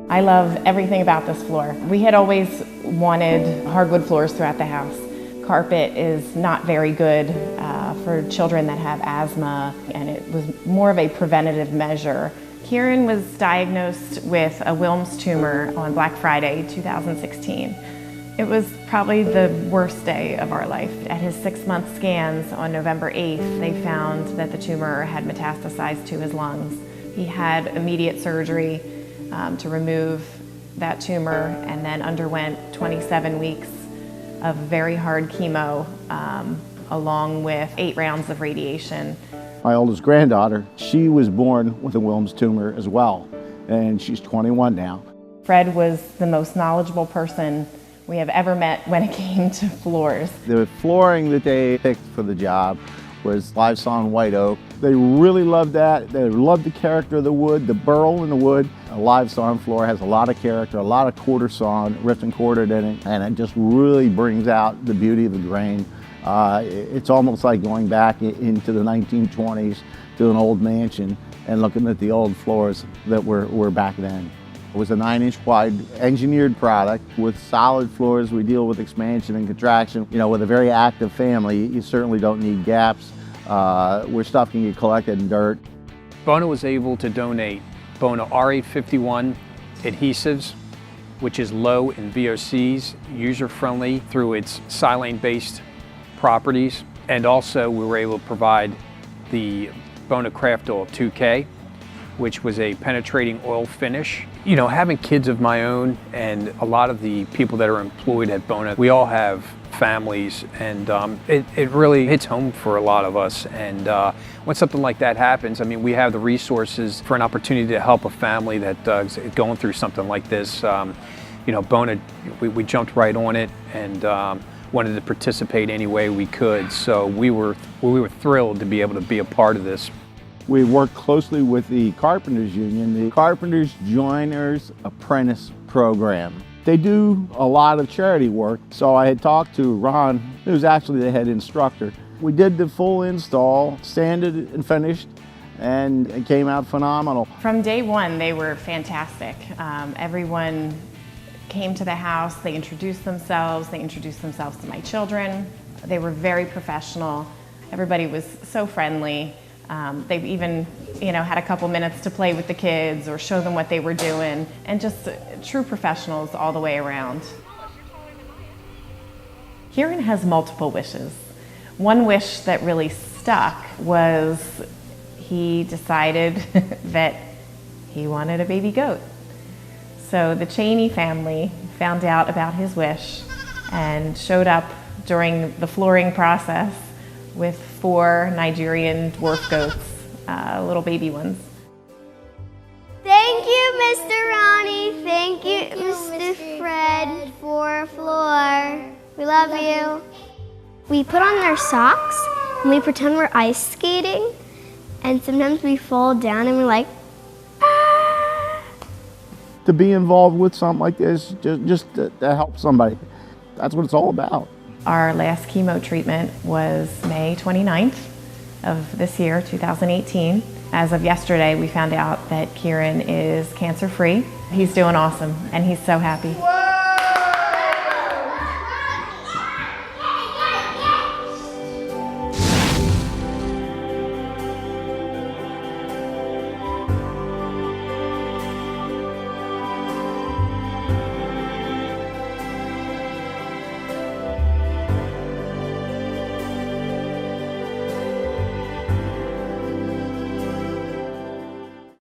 I love everything about this floor. We had always wanted hardwood floors throughout the house. Carpet is not very good for children that have asthma, and it was more of a preventative measure. Kieran was diagnosed with a Wilms tumor on Black Friday 2016. It was probably the worst day of our life. At his 6-month scans on November 8th, they found that the tumor had metastasized to his lungs. He had immediate surgery to remove that tumor and then underwent 27 weeks of very hard chemo along with 8 rounds of radiation. My oldest granddaughter, she was born with a Wilms tumor as well, and she's 21 now. Fred was the most knowledgeable person we have ever met when it came to floors. The flooring that they picked for the job was Livestorm white oak. They really loved that. They loved the character of the wood, the burl in the wood. A Livestorm floor has a lot of character, a lot of quarter sawn, ripped and quartered in it, and it just really brings out the beauty of the grain. It's almost like going back into the 1920s to an old mansion and looking at the old floors that were back then. It was a 9-inch wide engineered product with solid floors. We deal with expansion and contraction. You know, with a very active family, you certainly don't need gaps where stuff can get collected in dirt. Bona was able to donate Bona R851 adhesives, which is low in VOCs, user-friendly through its silane-based properties. And also we were able to provide the Bona Craft Oil 2K, which was a penetrating oil finish. You know, having kids of my own and a lot of the people that are employed at Bona, we all have families, and it really hits home for a lot of us. And when something like that happens, I mean, we have the resources for an opportunity to help a family that is going through something like this. You know, Bona, we jumped right on it and wanted to participate any way we could. So we were thrilled to be able to be a part of this. We work closely with the Carpenters Union, the Carpenters Joiners Apprentice Program. They do a lot of charity work, so I had talked to Ron, who's actually the head instructor. We did the full install, sanded and finished, and it came out phenomenal. From day one, they were fantastic. Everyone came to the house, they introduced themselves to my children. They were very professional. Everybody was so friendly. They've even, you know, had a couple minutes to play with the kids or show them what they were doing, and just true professionals all the way around. Kieran has multiple wishes. One wish that really stuck was he decided that he wanted a baby goat. So the Cheney family found out about his wish and showed up during the flooring process with 4 Nigerian dwarf goats, little baby ones. Thank you, Mr. Ronnie. Thank you, Mr. Fred, for a floor. We love you. We put on our socks and we pretend we're ice skating, and sometimes we fall down and we're like, ah. To be involved with something like this, just to help somebody, that's what it's all about. Our last chemo treatment was May 29th of this year, 2018. As of yesterday, we found out that Kieran is cancer-free. He's doing awesome, and he's so happy.